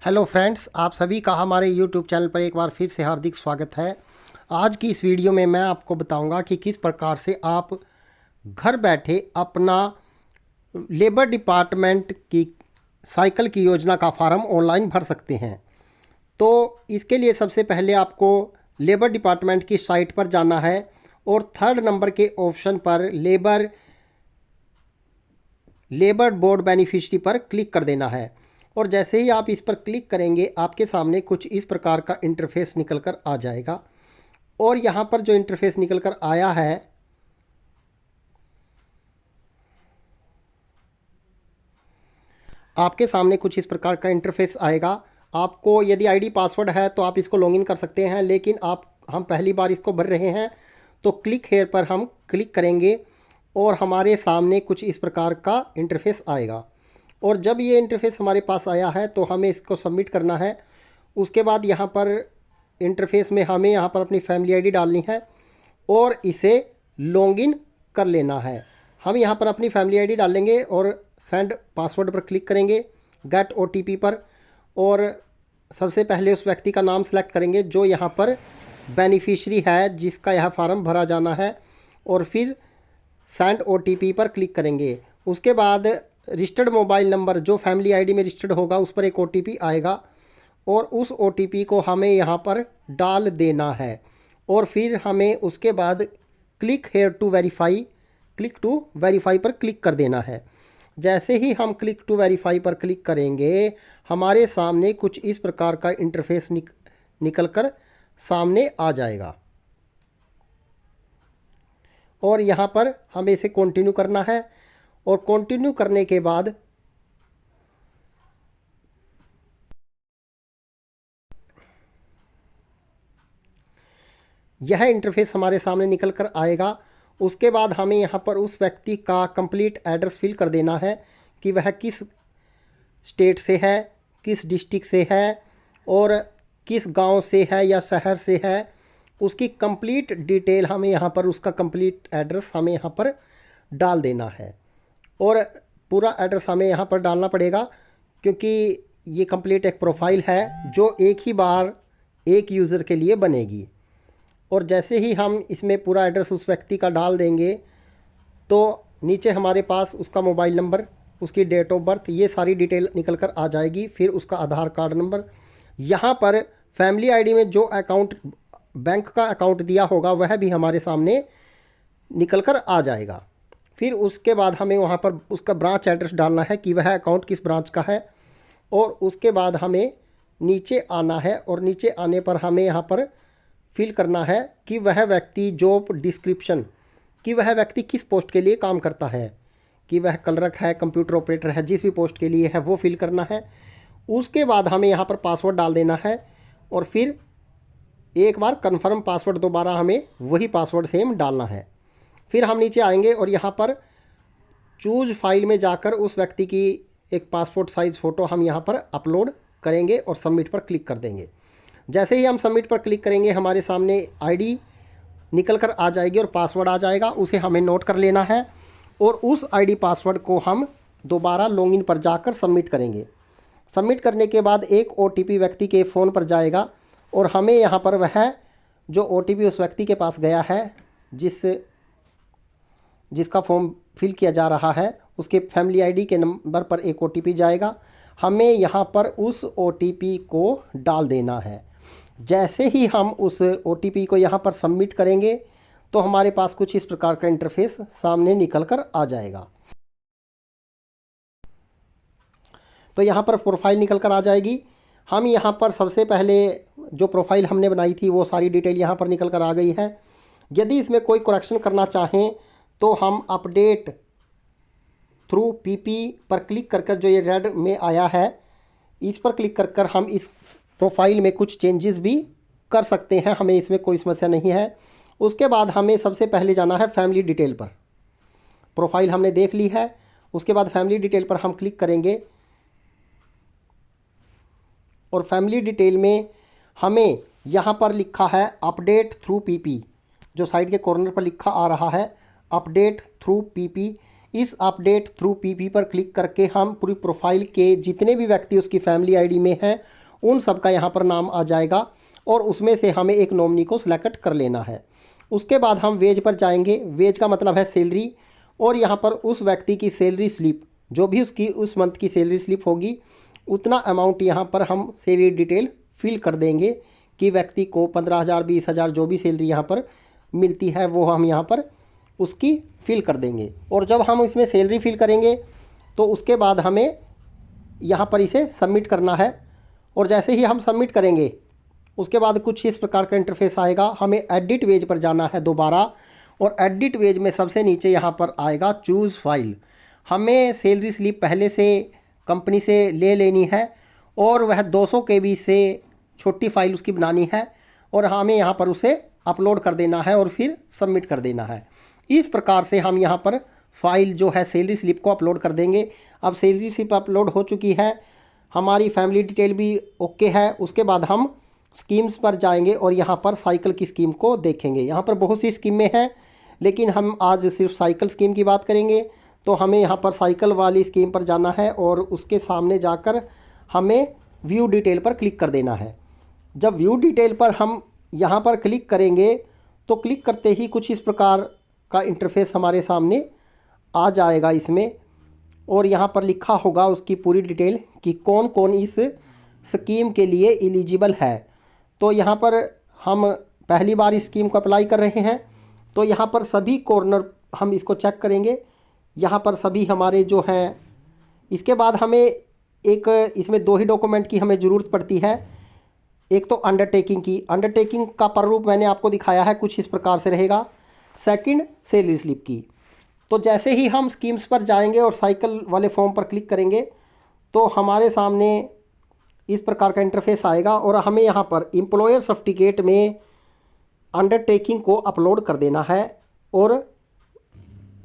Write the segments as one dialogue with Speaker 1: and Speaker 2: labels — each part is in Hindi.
Speaker 1: हेलो फ्रेंड्स, आप सभी का हमारे यूट्यूब चैनल पर एक बार फिर से हार्दिक स्वागत है। आज की इस वीडियो में मैं आपको बताऊंगा कि किस प्रकार से आप घर बैठे अपना लेबर डिपार्टमेंट की साइकिल की योजना का फार्म ऑनलाइन भर सकते हैं। तो इसके लिए सबसे पहले आपको लेबर डिपार्टमेंट की साइट पर जाना है और थर्ड नंबर के ऑप्शन पर लेबर बोर्ड बेनिफिशियरी पर क्लिक कर देना है। और जैसे ही आप इस पर क्लिक करेंगे आपके सामने कुछ इस प्रकार का इंटरफेस निकल कर आ जाएगा। और यहाँ पर जो इंटरफेस निकल कर आया है आपके सामने कुछ इस प्रकार का इंटरफेस आएगा। आपको यदि आईडी पासवर्ड है तो आप इसको लॉगिन कर सकते हैं, लेकिन हम पहली बार इसको भर रहे हैं तो क्लिक हेयर पर हम क्लिक करेंगे और हमारे सामने कुछ इस प्रकार का इंटरफेस आएगा। और जब ये इंटरफेस हमारे पास आया है तो हमें इसको सबमिट करना है। उसके बाद यहाँ पर इंटरफेस में हमें यहाँ पर अपनी फैमिली आईडी डालनी है और इसे लॉगिन कर लेना है। हम यहाँ पर अपनी फैमिली आईडी डालेंगे और सेंड पासवर्ड पर क्लिक करेंगे, गेट ओटीपी पर, और सबसे पहले उस व्यक्ति का नाम सेलेक्ट करेंगे जो यहाँ पर बेनिफिशियरी है जिसका यह फार्म भरा जाना है, और फिर सेंड ओटीपी पर क्लिक करेंगे। उसके बाद रजिस्टर्ड मोबाइल नंबर जो फैमिली आईडी में रजिस्टर्ड होगा उस पर एक ओटीपी आएगा और उस ओटीपी को हमें यहाँ पर डाल देना है। और फिर हमें उसके बाद क्लिक टू वेरीफाई पर क्लिक कर देना है। जैसे ही हम क्लिक टू वेरीफाई पर क्लिक करेंगे हमारे सामने कुछ इस प्रकार का इंटरफेस निकल कर सामने आ जाएगा। और यहाँ पर हमें इसे कंटिन्यू करना है और कंटिन्यू करने के बाद यह इंटरफेस हमारे सामने निकल कर आएगा। उसके बाद हमें यहाँ पर उस व्यक्ति का कंप्लीट एड्रेस फिल कर देना है कि वह किस स्टेट से है, किस डिस्ट्रिक्ट से है और किस गांव से है या शहर से है। उसकी कंप्लीट डिटेल हमें यहाँ पर, उसका कंप्लीट एड्रेस हमें यहाँ पर डाल देना है। और पूरा एड्रेस हमें यहाँ पर डालना पड़ेगा क्योंकि ये कंप्लीट एक प्रोफाइल है जो एक ही बार एक यूज़र के लिए बनेगी। और जैसे ही हम इसमें पूरा एड्रेस उस व्यक्ति का डाल देंगे तो नीचे हमारे पास उसका मोबाइल नंबर, उसकी डेट ऑफ बर्थ, ये सारी डिटेल निकल कर आ जाएगी। फिर उसका आधार कार्ड नंबर, यहाँ पर फैमिली आईडी में जो अकाउंट, बैंक का अकाउंट दिया होगा वह भी हमारे सामने निकल कर आ जाएगा। फिर उसके बाद हमें वहाँ पर उसका ब्रांच एड्रेस डालना है कि वह अकाउंट किस ब्रांच का है। और उसके बाद हमें नीचे आना है और नीचे आने पर हमें यहाँ पर फिल करना है कि वह व्यक्ति जॉब डिस्क्रिप्शन, कि वह व्यक्ति किस पोस्ट के लिए काम करता है, कि वह क्लर्क है, कंप्यूटर ऑपरेटर है, जिस भी पोस्ट के लिए है वो फिल करना है। उसके बाद हमें यहाँ पर पासवर्ड डाल देना है और फिर एक बार कंफर्म पासवर्ड, दोबारा हमें वही पासवर्ड सेम डालना है। फिर हम नीचे आएंगे और यहाँ पर चूज़ फाइल में जाकर उस व्यक्ति की एक पासपोर्ट साइज़ फ़ोटो हम यहाँ पर अपलोड करेंगे और सबमिट पर क्लिक कर देंगे। जैसे ही हम सबमिट पर क्लिक करेंगे हमारे सामने आईडी निकल कर आ जाएगी और पासवर्ड आ जाएगा, उसे हमें नोट कर लेना है। और उस आईडी पासवर्ड को हम दोबारा लॉगिन पर जाकर सबमिट करेंगे। सबमिट करने के बाद एक ओटीपी व्यक्ति के फ़ोन पर जाएगा और हमें यहाँ पर वह जो ओटीपी उस व्यक्ति के पास गया है, जिसका फॉर्म फिल किया जा रहा है, उसके फैमिली आईडी के नंबर पर एक ओटीपी जाएगा। हमें यहाँ पर उस ओटीपी को डाल देना है। जैसे ही हम उस ओटीपी को यहाँ पर सबमिट करेंगे तो हमारे पास कुछ इस प्रकार का इंटरफेस सामने निकल कर आ जाएगा। तो यहाँ पर प्रोफाइल निकल कर आ जाएगी। हम यहाँ पर सबसे पहले जो प्रोफाइल हमने बनाई थी वो सारी डिटेल यहाँ पर निकल कर आ गई है। यदि इसमें कोई करेक्शन करना चाहें तो हम अपडेट थ्रू पीपी पर क्लिक कर जो ये रेड में आया है इस पर क्लिक कर हम इस प्रोफाइल में कुछ चेंजेस भी कर सकते हैं, हमें इसमें कोई समस्या नहीं है। उसके बाद हमें सबसे पहले जाना है फैमिली डिटेल पर। प्रोफाइल हमने देख ली है, उसके बाद फैमिली डिटेल पर हम क्लिक करेंगे और फैमिली डिटेल में हमें यहाँ पर लिखा है अपडेट थ्रू पीपी, जो साइड के कॉर्नर पर लिखा आ रहा है अपडेट थ्रू पीपी, इस अपडेट थ्रू पीपी पर क्लिक करके हम पूरी प्रोफाइल के जितने भी व्यक्ति उसकी फैमिली आईडी में हैं उन सब का यहाँ पर नाम आ जाएगा और उसमें से हमें एक नॉमिनी को सिलेक्ट कर लेना है। उसके बाद हम वेज पर जाएंगे। वेज का मतलब है सैलरी, और यहाँ पर उस व्यक्ति की सैलरी स्लिप, जो भी उसकी उस मंथ की सैलरी स्लिप होगी उतना अमाउंट यहाँ पर हम सैलरी डिटेल फिल कर देंगे कि व्यक्ति को 15,000 20,000 जो भी सैलरी यहाँ पर मिलती है वो हम यहाँ पर उसकी फिल कर देंगे। और जब हम इसमें सैलरी फिल करेंगे तो उसके बाद हमें यहाँ पर इसे सबमिट करना है। और जैसे ही हम सबमिट करेंगे उसके बाद कुछ इस प्रकार का इंटरफेस आएगा। हमें एडिट वेज पर जाना है दोबारा, और एडिट वेज में सबसे नीचे यहाँ पर आएगा चूज़ फाइल। हमें सैलरी स्लिप पहले से कंपनी से ले लेनी है और वह 200 KB से छोटी फाइल उसकी बनानी है और हमें यहाँ पर उसे अपलोड कर देना है और फिर सबमिट कर देना है। इस प्रकार से हम यहाँ पर फाइल जो है सैलरी स्लिप को अपलोड कर देंगे। अब सैलरी स्लिप अपलोड हो चुकी है, हमारी फैमिली डिटेल भी ओके है। उसके बाद हम स्कीम्स पर जाएंगे और यहाँ पर साइकिल की स्कीम को देखेंगे। यहाँ पर बहुत सी स्कीमें हैं लेकिन हम आज सिर्फ साइकिल स्कीम की बात करेंगे। तो हमें यहाँ पर साइकिल वाली स्कीम पर जाना है और उसके सामने जाकर हमें व्यू डिटेल पर क्लिक कर देना है। जब व्यू डिटेल पर हम यहाँ पर क्लिक करेंगे तो क्लिक करते ही कुछ इस प्रकार का इंटरफेस हमारे सामने आ जाएगा इसमें, और यहाँ पर लिखा होगा उसकी पूरी डिटेल कि कौन कौन इस स्कीम के लिए एलिजिबल है। तो यहाँ पर हम पहली बार इस स्कीम को अप्लाई कर रहे हैं तो यहाँ पर सभी कॉर्नर हम इसको चेक करेंगे। यहाँ पर सभी हमारे जो हैं, इसके बाद हमें एक इसमें 2 ही डॉक्यूमेंट की हमें ज़रूरत पड़ती है। एक तो अंडरटेकिंग की, अंडरटेकिंग का प्रारूप मैंने आपको दिखाया है, कुछ इस प्रकार से रहेगा। सेकंड सैलरी स्लिप की। तो जैसे ही हम स्कीम्स पर जाएंगे और साइकिल वाले फॉर्म पर क्लिक करेंगे तो हमारे सामने इस प्रकार का इंटरफेस आएगा और हमें यहाँ पर एम्प्लॉयर सर्टिफिकेट में अंडरटेकिंग को अपलोड कर देना है और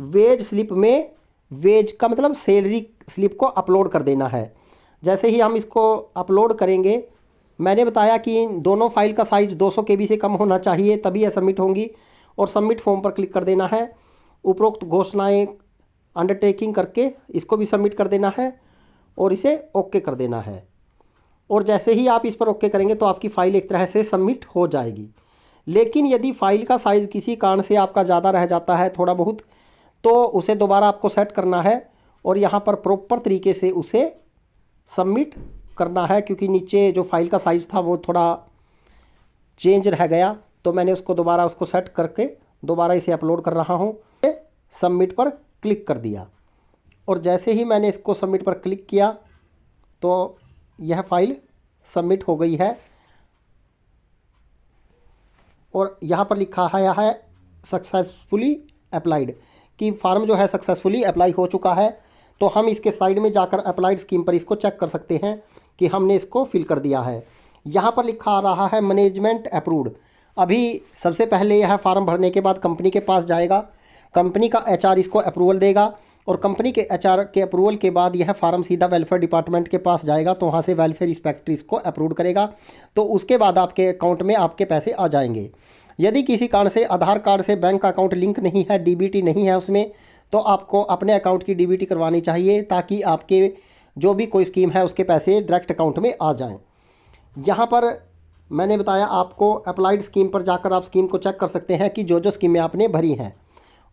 Speaker 1: वेज स्लिप में वेज का मतलब सैलरी स्लिप को अपलोड कर देना है। जैसे ही हम इसको अपलोड करेंगे, मैंने बताया कि दोनों फाइल का साइज़ 200 KB से कम होना चाहिए तभी यह सबमिट होंगी, और सबमिट फॉर्म पर क्लिक कर देना है। उपरोक्त घोषणाएं अंडरटेकिंग करके इसको भी सबमिट कर देना है और इसे ओके कर देना है। और जैसे ही आप इस पर ओके करेंगे तो आपकी फ़ाइल एक तरह से सबमिट हो जाएगी। लेकिन यदि फ़ाइल का साइज़ किसी कारण से आपका ज़्यादा रह जाता है थोड़ा बहुत, तो उसे दोबारा आपको सेट करना है और यहाँ पर प्रॉपर तरीके से उसे सबमिट करना है, क्योंकि नीचे जो फाइल का साइज़ था वो थोड़ा चेंज रह गया। तो मैंने उसको दोबारा उसको सेट करके दोबारा इसे अपलोड कर रहा हूँ। सबमिट पर क्लिक कर दिया और जैसे ही मैंने इसको सबमिट पर क्लिक किया तो यह फाइल सबमिट हो गई है और यहाँ पर लिखा है सक्सेसफुली अप्लाइड कि फार्म जो है सक्सेसफुली अप्लाई हो चुका है। तो हम इसके साइड में जाकर अप्लाइड स्कीम पर इसको चेक कर सकते हैं कि हमने इसको फिल कर दिया है। यहाँ पर लिखा आ रहा है मैनेजमेंट अप्रूव्ड। अभी सबसे पहले यह फार्म भरने के बाद कंपनी के पास जाएगा, कंपनी का HR इसको अप्रूवल देगा और कंपनी के HR के अप्रूवल के बाद यह फार्म सीधा वेलफेयर डिपार्टमेंट के पास जाएगा। तो वहाँ से वेलफेयर इंस्पेक्टर इसको अप्रूव करेगा, तो उसके बाद आपके अकाउंट में आपके पैसे आ जाएंगे। यदि किसी कारण से आधार कार्ड से बैंक अकाउंट लिंक नहीं है, DBT नहीं है उसमें, तो आपको अपने अकाउंट की DBT करवानी चाहिए ताकि आपके जो भी कोई स्कीम है उसके पैसे डायरेक्ट अकाउंट में आ जाएं। यहाँ पर मैंने बताया आपको अप्लाइड स्कीम पर जाकर आप स्कीम को चेक कर सकते हैं कि जो स्कीमें आपने भरी हैं।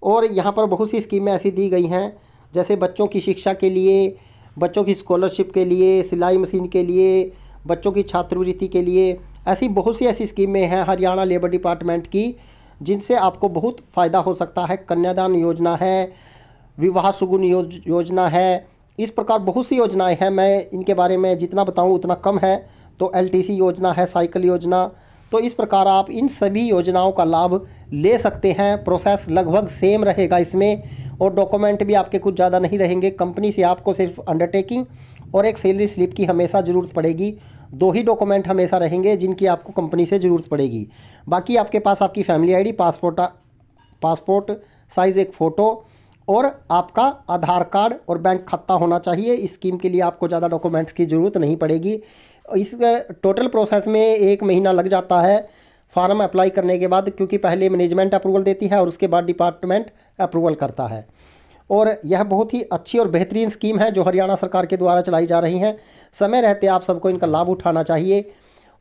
Speaker 1: और यहाँ पर बहुत सी स्कीमें ऐसी दी गई हैं जैसे बच्चों की शिक्षा के लिए, बच्चों की स्कॉलरशिप के लिए, सिलाई मशीन के लिए, बच्चों की छात्रवृत्ति के लिए, ऐसी बहुत सी ऐसी स्कीमें हैं हरियाणा लेबर डिपार्टमेंट की जिनसे आपको बहुत फ़ायदा हो सकता है। कन्यादान योजना है, विवाह सुगुन योजना है, इस प्रकार बहुत सी योजनाएं हैं। मैं इनके बारे में जितना बताऊं उतना कम है। तो LTC योजना है, साइकिल योजना, तो इस प्रकार आप इन सभी योजनाओं का लाभ ले सकते हैं। प्रोसेस लगभग सेम रहेगा इसमें और डॉक्यूमेंट भी आपके कुछ ज़्यादा नहीं रहेंगे। कंपनी से आपको सिर्फ अंडरटेकिंग और एक सैलरी स्लिप की हमेशा ज़रूरत पड़ेगी। 2 ही डॉक्यूमेंट हमेशा रहेंगे जिनकी आपको कंपनी से ज़रूरत पड़ेगी। बाकी आपके पास आपकी फैमिली ID, पासपोर्ट साइज़ एक फ़ोटो और आपका आधार कार्ड और बैंक खाता होना चाहिए। इस स्कीम के लिए आपको ज़्यादा डॉक्यूमेंट्स की ज़रूरत नहीं पड़ेगी। इस टोटल प्रोसेस में 1 महीना लग जाता है फार्म अप्लाई करने के बाद, क्योंकि पहले मैनेजमेंट अप्रूवल देती है और उसके बाद डिपार्टमेंट अप्रूवल करता है। और यह बहुत ही अच्छी और बेहतरीन स्कीम है जो हरियाणा सरकार के द्वारा चलाई जा रही हैं। समय रहते आप सबको इनका लाभ उठाना चाहिए।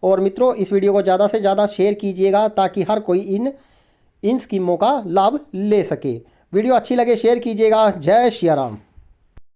Speaker 1: और मित्रों, इस वीडियो को ज़्यादा से ज़्यादा शेयर कीजिएगा ताकि हर कोई इन स्कीमों का लाभ ले सके। वीडियो अच्छी लगे शेयर कीजिएगा। जय श्री राम।